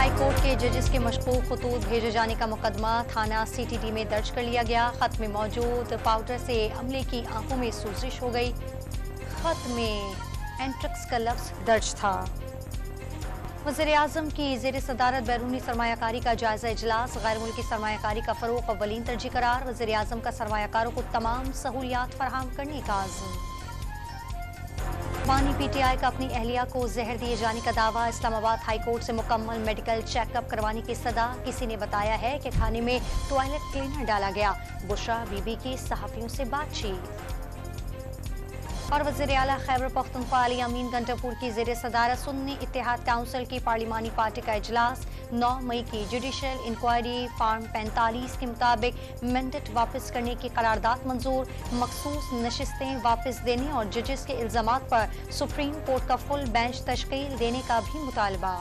High court के जजेस के मशकूक खतूत भेजे जाने का मुकदमा थाना CTD में दर्ज कर लिया गया। खत में मौजूद पाउडर से अमले की आंखों में सूजिश हो गई। खत में एंट्रक्स का लफ्ज दर्ज था। वज़ीर-ए-आज़म की ज़ेर सदारत बैरूनी सरमायाकारी का जायजा इजलास। गैर मुल्की सरमायाकारी का फरोग अव्वलीन तरजीह करार। वज़ीर-ए-आज़म का सरमायाकारों को तमाम सहूलियात फराहम करने का आज़म। बानी PTI का अपनी अहलिया को जहर दिए जाने का दावा। इस्लामाबाद हाई कोर्ट से मुकम्मल मेडिकल चेकअप करवाने की सदा। किसी ने बताया है कि खाने में टॉयलेट क्लीनर डाला गया। बुशरा बीबी की सहाफियों से बातचीत। और वज़ीर आला खैबर पख्तूनख्वा अली अमीन गंटापुर की ज़ेर सदारत सुन्नी इत्तेहाद काउंसिल की पार्लिमानी पार्टी का इजलास। 9 मई की जुडिशल इंक्वायरी फार्म 45 के मुताबिक मैंडेट वापस करने की करारदाद मंजूर। मखसूस नशिस्तें वापस देने और जजेस के इल्जामात पर सुप्रीम कोर्ट का फुल बेंच तश्कील देने का भी मुतालबा।